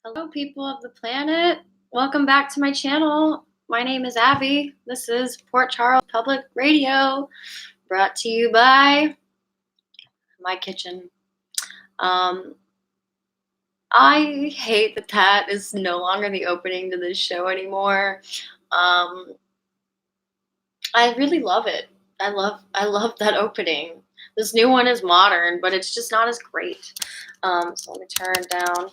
Hello, people of the planet. Welcome back to my channel. My name is Abby. This is Port Charles Public Radio, brought to you by my kitchen. I hate that is no longer the opening to this show anymore. I really love it. I love that opening. This new one is modern, but it's just not as great. So let me turn down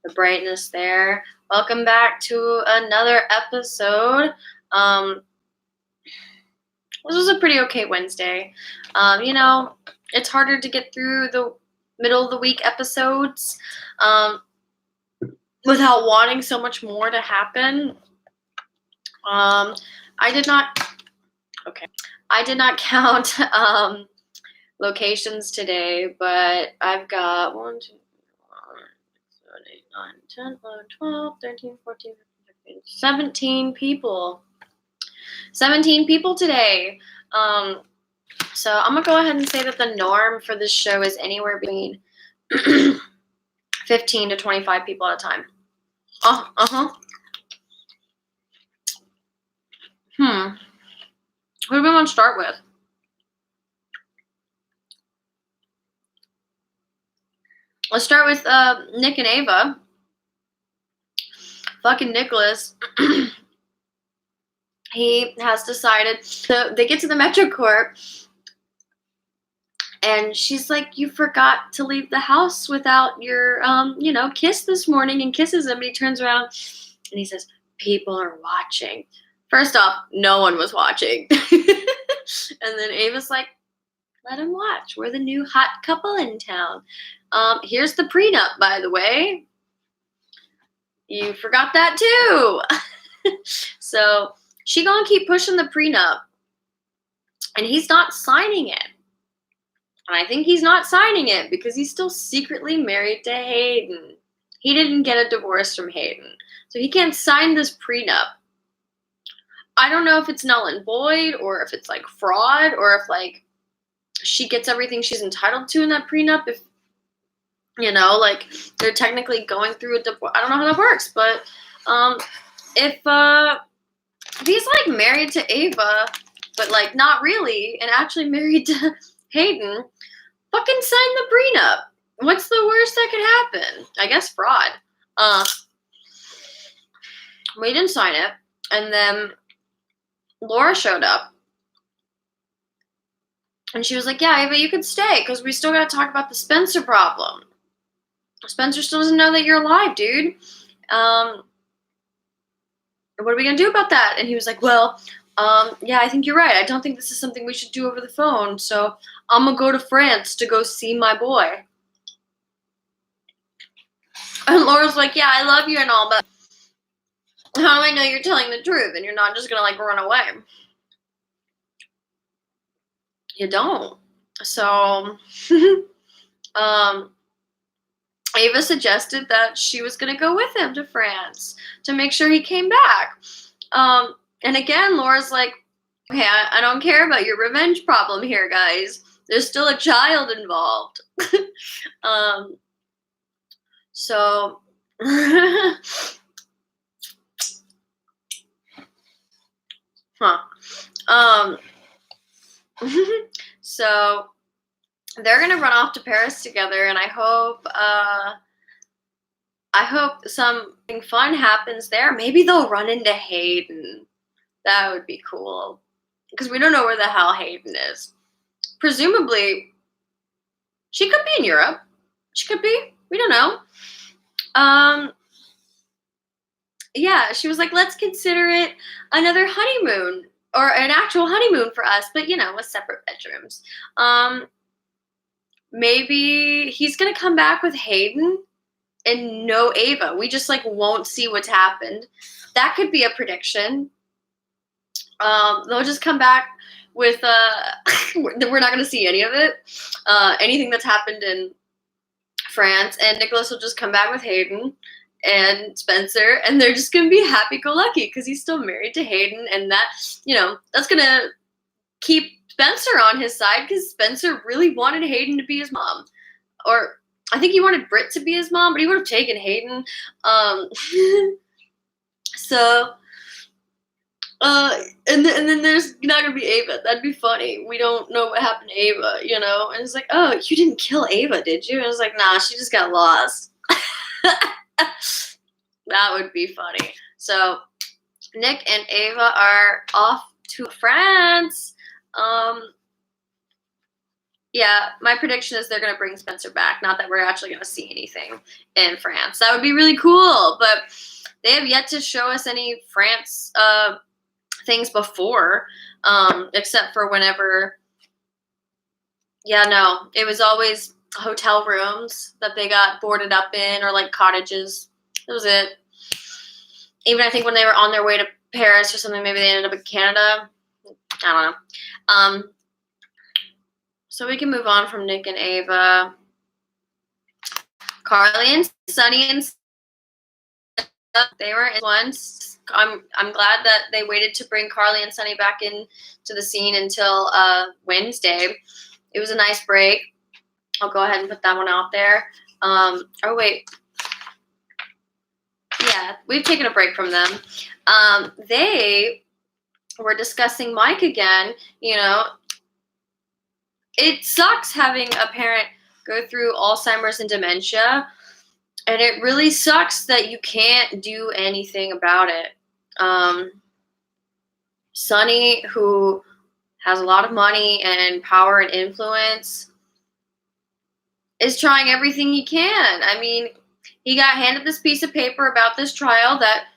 the brightness there. Welcome back to another episode. This was a pretty okay Wednesday. It's harder to get through the middle of the week episodes without wanting so much more to happen. I did not count locations today, but I've got 1, 2, 8, 9, 10, 11, 12, 13, 14, 15, 17 people. 17 people today. So I'm going to go ahead and say that the norm for this show is anywhere between 15 to 25 people at a time. Who do we want to start with? Let's start with Nick and Ava. Fucking Nicholas. He has decided they get to the MetroCorp, and she's like, "You forgot to leave the house without your, kiss this morning," and kisses him. And he turns around and he says, "People are watching." First off, no one was watching. And then Ava's like, "Let him watch. We're the new hot couple in town. Here's the prenup, by the way. You forgot that too." So she gonna keep pushing the prenup, and he's not signing it. And I think he's not signing it because he's still secretly married to Hayden. He didn't get a divorce from Hayden, so he can't sign this prenup. I don't know if it's null and void, or if it's like fraud, or if like she gets everything she's entitled to in that prenup. If they're technically going through a divorce. I don't know how that works, but if he's like married to Ava, but like not really, and actually married to Hayden, fucking sign the prenup. What's the worst that could happen? I guess fraud. We didn't sign it, and then Laura showed up, and she was like, "Yeah, Ava, you could stay because we still got to talk about the Spencer problem. Spencer still doesn't know that you're alive, dude. What are we gonna do about that?" And he was like, "Well, yeah, I think you're right. I don't think this is something we should do over the phone. So I'm gonna go to France to go see my boy." And Laura's like, "Yeah, I love you and all, but how do I know you're telling the truth and you're not just gonna like run away?" You don't. So, Ava suggested that she was gonna go with him to France to make sure he came back. And again, Laura's like, "Okay, I don't care about your revenge problem here, guys. There's still a child involved." So so they're gonna run off to Paris together, and I hope something fun happens there. Maybe they'll run into Hayden. That would be cool, because we don't know where the hell Hayden is. Presumably, she could be in Europe. She could be. We don't know. Yeah, she was like, "Let's consider it another honeymoon, or an actual honeymoon for us, but with separate bedrooms." Maybe he's gonna come back with Hayden and no Ava. We just like won't see what's happened. That could be a prediction. They'll just come back with we're not gonna see any of it. Anything that's happened in France, and Nicholas will just come back with Hayden and Spencer, and they're just gonna be happy-go-lucky because he's still married to Hayden, and that that's gonna keep Spencer on his side because Spencer really wanted Hayden to be his mom, or I think he wanted Britt to be his mom, but he would have taken Hayden. Um, so, and then there's not gonna be Ava. That'd be funny. We don't know what happened to Ava, you know. And it's like, oh, you didn't kill Ava, did you? And it's like, nah, she just got lost. That would be funny. So Nick and Ava are off to France. Yeah, my prediction is they're going to bring Spencer back. Not that we're actually going to see anything in France. That would be really cool, but they have yet to show us any France things before, except for whenever. Yeah, no, it was always hotel rooms that they got boarded up in, or like cottages. That was it. Even I think when they were on their way to Paris or something, maybe they ended up in Canada. I don't know. So we can move on from Nick and Ava. Carly and Sonny and they were in once. I'm glad that they waited to bring Carly and Sonny back in to the scene until Wednesday. It was a nice break. I'll go ahead and put that one out there. Oh wait. Yeah, we've taken a break from them. They were discussing Mike again. You know, it sucks having a parent go through Alzheimer's and dementia, and it really sucks that you can't do anything about it. Sonny, who has a lot of money and power and influence, is trying everything he can. I mean, he got handed this piece of paper about this trial that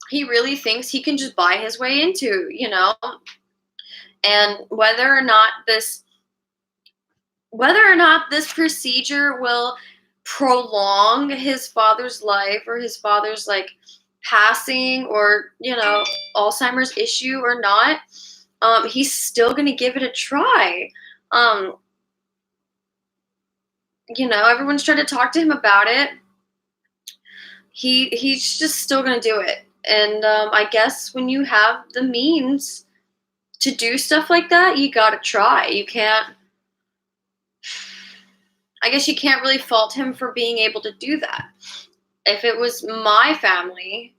he really thinks he can just buy his way into, you know? And whether or not this procedure will prolong his father's life, or his father's like passing, or, you know, Alzheimer's issue or not, he's still going to give it a try. You know, everyone's trying to talk to him about it. He's just still going to do it. And I guess when you have the means to do stuff like that, you got to try. You can't, I guess you can't really fault him for being able to do that. If it was my family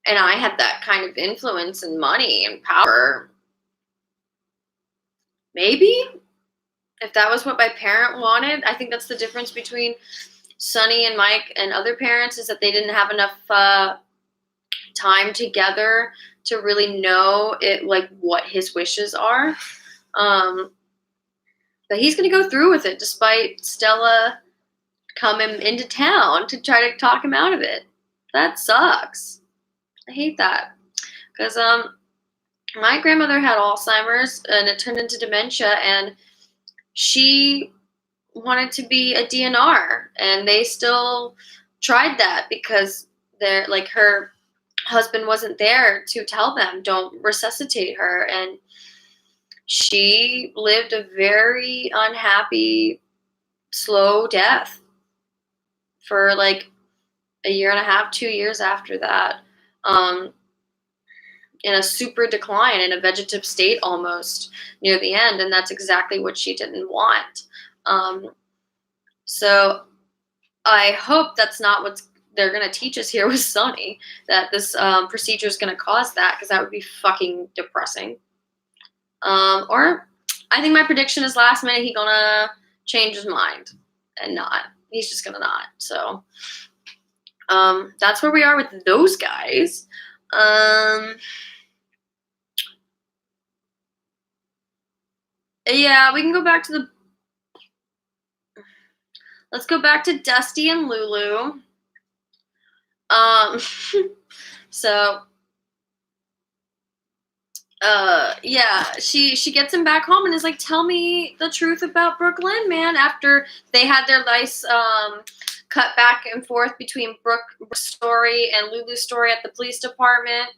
and I had that kind of influence and money and power, maybe if that was what my parent wanted. I think that's the difference between Sonny and Mike and other parents, is that they didn't have enough time together to really know it, like what his wishes are. But he's going to go through with it despite Stella coming into town to try to talk him out of it. That sucks. I hate that. Because my grandmother had Alzheimer's and it turned into dementia, and she wanted to be a DNR, and they still tried that because they're like, her husband wasn't there to tell them don't resuscitate her, and she lived a very unhappy, slow death for like a year and a half, 2 years after that, in a super decline, in a vegetative state almost near the end, and that's exactly what she didn't want. So I hope that's not what they're going to teach us here with Sonny, that this procedure is going to cause that, because that would be fucking depressing. Or I think my prediction is last minute he's gonna change his mind and not. He's just gonna not. So that's where we are with those guys. Yeah, we can go back to let's go back to Dusty and Lulu. So yeah, she gets him back home and is like, tell me the truth about Brooklyn, man, after they had their nice cut back and forth between Brooke's story and Lulu's story at the police department.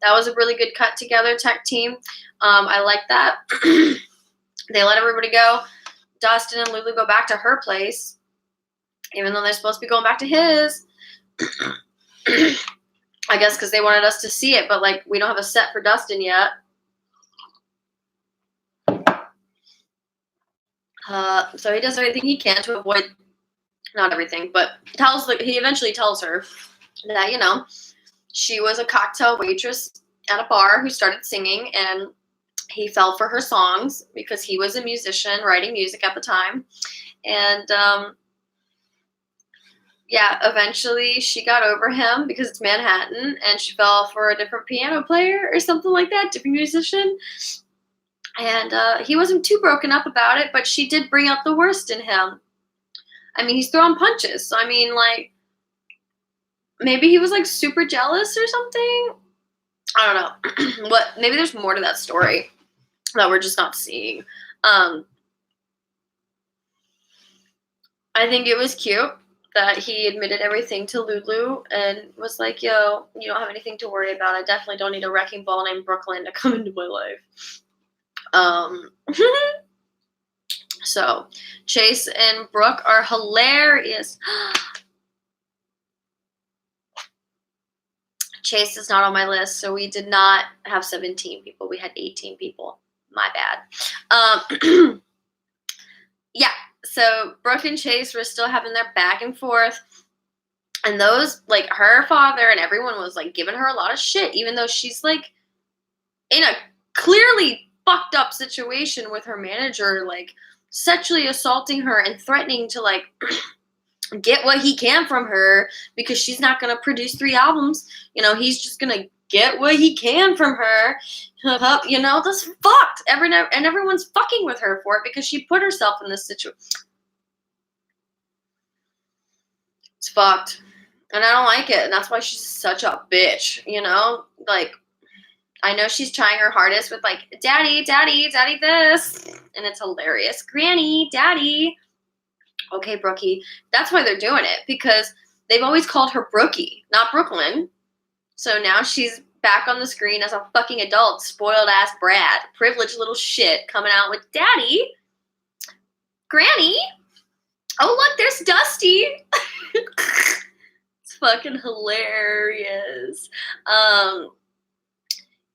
That was a really good cut together tech team. I like that. They let everybody go. Dustin and Lulu go back to her place, even though they're supposed to be going back to his. I guess because they wanted us to see it, but like we don't have a set for Dustin yet. So he does everything he can to avoid not everything, but he eventually tells her that, she was a cocktail waitress at a bar who started singing, and he fell for her songs because he was a musician writing music at the time. And yeah, eventually she got over him because it's Manhattan, and she fell for a different piano player or something like that, different musician. And he wasn't too broken up about it, but she did bring out the worst in him. I mean, he's throwing punches. So, I mean, like, maybe he was, like, super jealous or something. I don't know. Maybe there's more to that story that we're just not seeing. I think it was cute that he admitted everything to Lulu and was like, yo, you don't have anything to worry about. I definitely don't need a wrecking ball named Brooklyn to come into my life. So Chase and Brooke are hilarious. Chase is not on my list, so we did not have 17 people. We had 18 people. My bad. Yeah, so Brooke and Chase were still having their back and forth. And those, like, her father and everyone was, like, giving her a lot of shit, even though she's, like, in a clearly fucked up situation with her manager, like, sexually assaulting her and threatening to, like, get what he can from her because she's not going to produce 3 albums. He's just going to get what he can from her. That's fucked. And everyone's fucking with her for it because she put herself in this situation. It's fucked. And I don't like it. And that's why she's such a bitch, Like, I know she's trying her hardest with, like, daddy this. And it's hilarious. Granny, daddy. Okay, Brookie. That's why they're doing it. Because they've always called her Brookie, not Brooklyn. So now she's back on the screen as a fucking adult, spoiled-ass brat. Privileged little shit coming out with daddy. Granny. Oh, look, there's Dusty. It's fucking hilarious.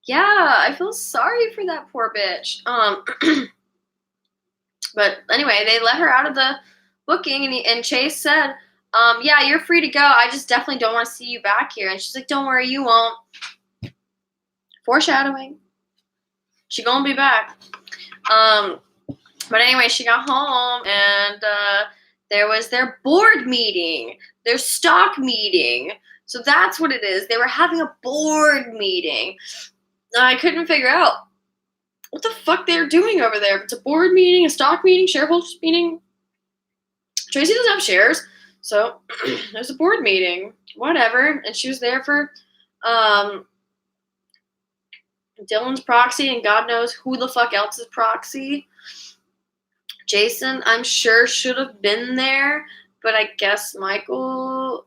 Yeah, I feel sorry for that poor bitch. But anyway, they let her out of the booking, and Chase said, yeah, you're free to go. I just definitely don't want to see you back here. And she's like, don't worry, you won't. Foreshadowing. She gonna be back. But anyway, she got home, and there was their board meeting, their stock meeting. So that's what it is. They were having a board meeting. I couldn't figure out what the fuck they're doing over there. If it's a board meeting, a stock meeting, shareholders meeting. Tracy doesn't have shares, so there's a board meeting. Whatever. And she was there for Dylan's proxy, and God knows who the fuck else's proxy. Jason, I'm sure, should have been there, but I guess Michael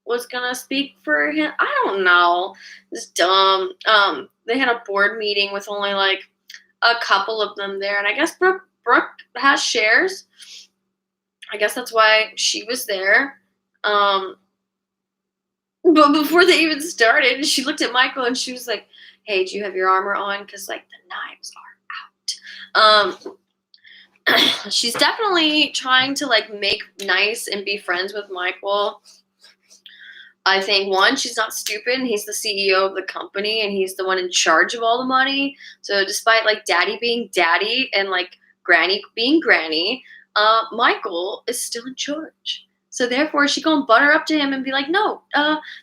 was gonna speak for him. I don't know. It's dumb. They had a board meeting with only, like, a couple of them there, and I guess Brooke has shares. I guess that's why she was there. But before they even started, she looked at Michael and she was like, hey, do you have your armor on? Because, like, the knives are out. She's definitely trying to, like, make nice and be friends with Michael. I think, one, she's not stupid, and he's the CEO of the company, and he's the one in charge of all the money. So despite, like, daddy being daddy and, like, granny being granny, Michael is still in charge. So therefore, she gonna butter up to him and be like, no,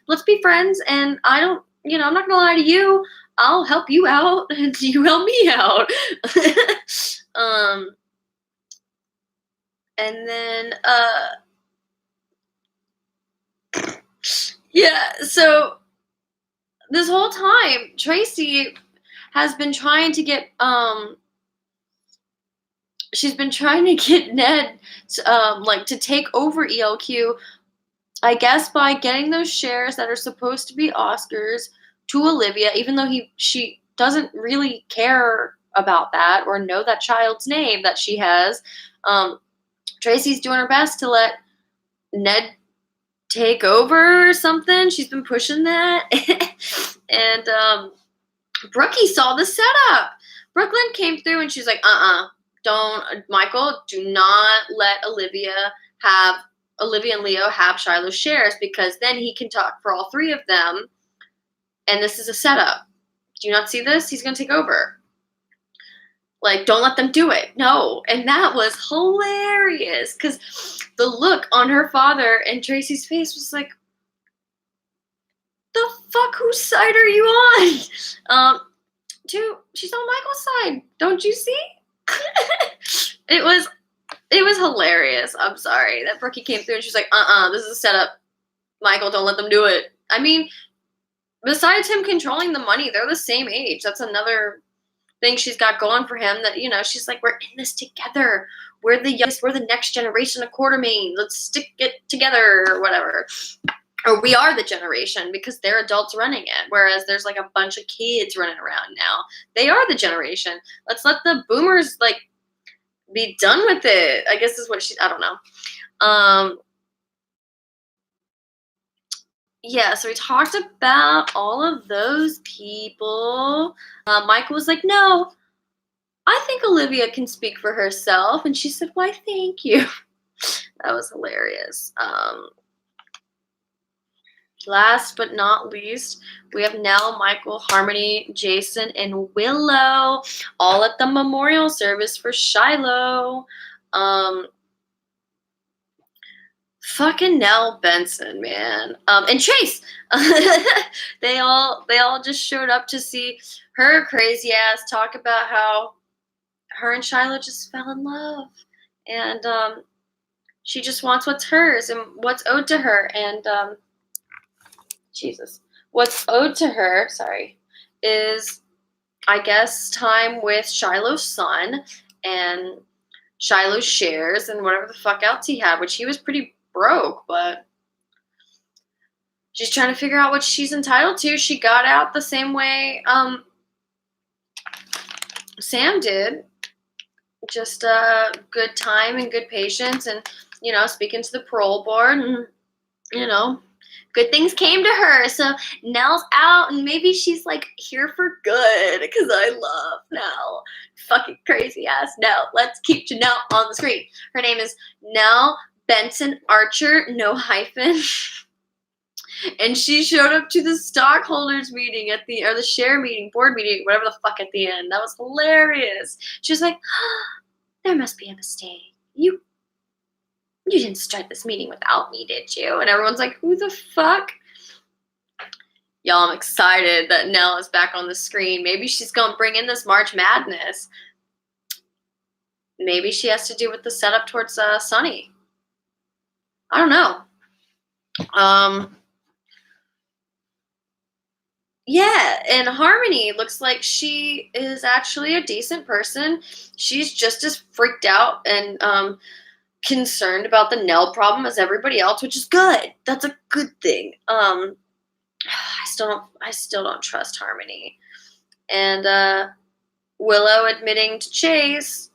let's be friends, and I don't, I'm not gonna lie to you. I'll help you out, and you help me out. And then, yeah, so this whole time, Tracy has been trying to get, she's been trying to get Ned, like, to take over ELQ, I guess by getting those shares that are supposed to be Oscar's to Olivia, even though she doesn't really care about that or know that child's name that she has. Tracy's doing her best to let Ned take over or something. She's been pushing that. And Brookie saw the setup. Brooklyn came through and she's like, don't, Michael, do not let Olivia have Olivia and Leo have Shiloh's shares because then he can talk for all three of them. And this is a setup. Do you not see this? He's going to take over. Like, don't let them do it. No. And that was hilarious because the look on her father and Tracy's face was like, the fuck, whose side are you on? Dude, she's on Michael's side. Don't you see? It was hilarious. I'm sorry that Brookie came through and she's like, this is a setup. Michael, don't let them do it. I mean, besides him controlling the money, they're the same age. That's another thing she's got going for him, that, you know, she's like, we're in this together. We're the youngest. We're the next generation of Quartermaine. Let's stick it together or whatever. Or we are the generation because they're adults running it. Whereas there's like a bunch of kids running around now. They are the generation. Let's let the boomers like be done with it, I guess is what I don't know. Yeah, so we talked about all of those people. Michael was like, no, I think Olivia can speak for herself. And she said, why, thank you. That was hilarious. Last but not least, we have Nell, Michael, Harmony, Jason, and Willow, all at the memorial service for Shiloh. Fucking Nell Benson, man. And Chase. They all just showed up to see her crazy ass talk about how her and Shiloh just fell in love. And she just wants what's hers and what's owed to her. And what's owed to her, is, I guess, time with Shiloh's son and Shiloh's shares and whatever the fuck else he had, which he was pretty broke, but she's trying to figure out what she's entitled to. She got out the same way Sam did. Just good time and good patience and, you know, speaking to the parole board and, you know, good things came to her. So Nell's out and maybe she's like here for good because I love Nell. Fucking crazy ass Nell. Let's keep Janelle on the screen. Her name is Nell Benson Archer, no hyphen. And she showed up to the stockholders meeting or the share meeting, board meeting, whatever the fuck at the end. That was hilarious. She was like, there must be a mistake. You didn't start this meeting without me, did you? And everyone's like, who the fuck? Y'all, I'm excited that Nell is back on the screen. Maybe she's going to bring in this March Madness. Maybe she has to do with the setup towards Sonny. I don't know. Yeah, and Harmony looks like she is actually a decent person. She's just as freaked out and concerned about the Nell problem as everybody else, which is good. That's a good thing. I still don't trust Harmony. And Willow admitting to Chase,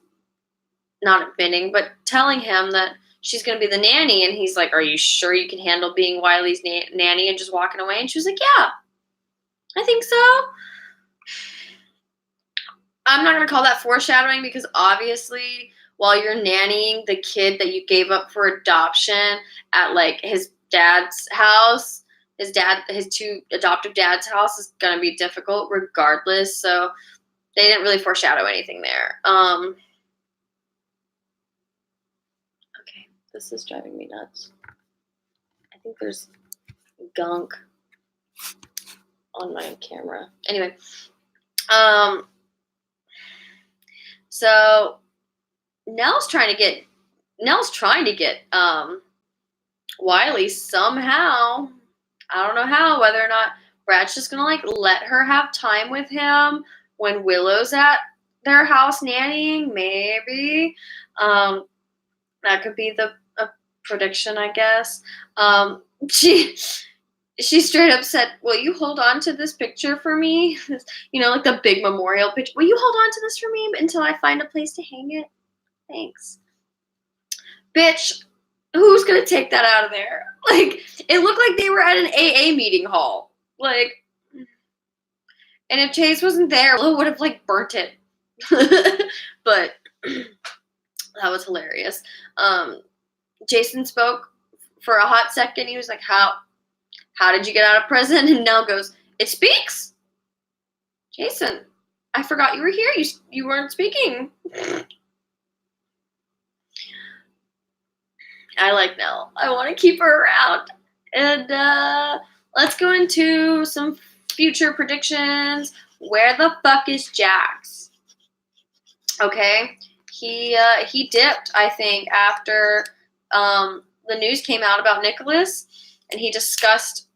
not admitting, but telling him that she's going to be the nanny. And he's like, are you sure you can handle being Wiley's nanny and just walking away? And she was like, yeah, I think so. I'm not going to call that foreshadowing because obviously while you're nannying the kid that you gave up for adoption at like his dad's house, his two adoptive dad's house is going to be difficult regardless. So they didn't really foreshadow anything there. Okay, this is driving me nuts. I think there's gunk on my camera. Anyway, so Nell's trying to get Wiley somehow. I don't know how, whether or not Brad's just gonna like let her have time with him when Willow's at their house nannying, maybe. That could be a prediction, I guess. She straight up said, will you hold on to this picture for me? You know, like the big memorial picture. Will you hold on to this for me until I find a place to hang it? Thanks. Bitch, who's going to take that out of there? Like, it looked like they were at an AA meeting hall. Like, and if Chase wasn't there, Willow would have, like, burnt it. But that was hilarious. Jason spoke for a hot second, he was like, how did you get out of prison? And Nell goes, it speaks. Jason, I forgot you were here. You weren't speaking. I like Nell. I want to keep her around. And let's go into some future predictions. Where the fuck is Jax? Okay, he dipped, I think, after the news came out about Nicholas, and he discussed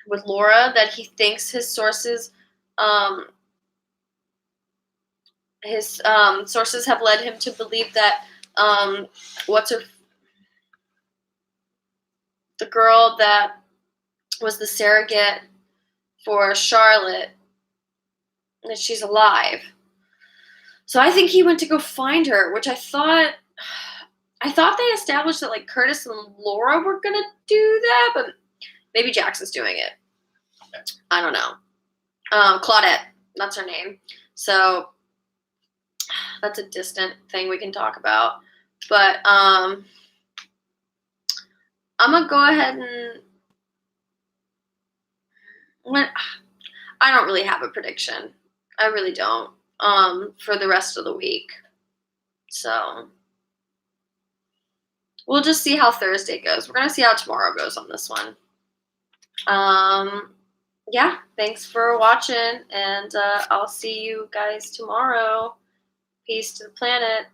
with Laura that he thinks his sources have led him to believe that the girl that was the surrogate for Charlotte, that she's alive. So I think he went to go find her, which I thought they established that like Curtis and Laura were gonna do that, but maybe Jackson's doing it. I don't know. Claudette, that's her name. So that's a distant thing we can talk about. But I'm gonna go ahead and I don't really have a prediction. I really don't. For the rest of the week. So we'll just see how Thursday goes. We're gonna see how tomorrow goes on this one. Yeah, thanks for watching, and I'll see you guys tomorrow. Peace to the planet.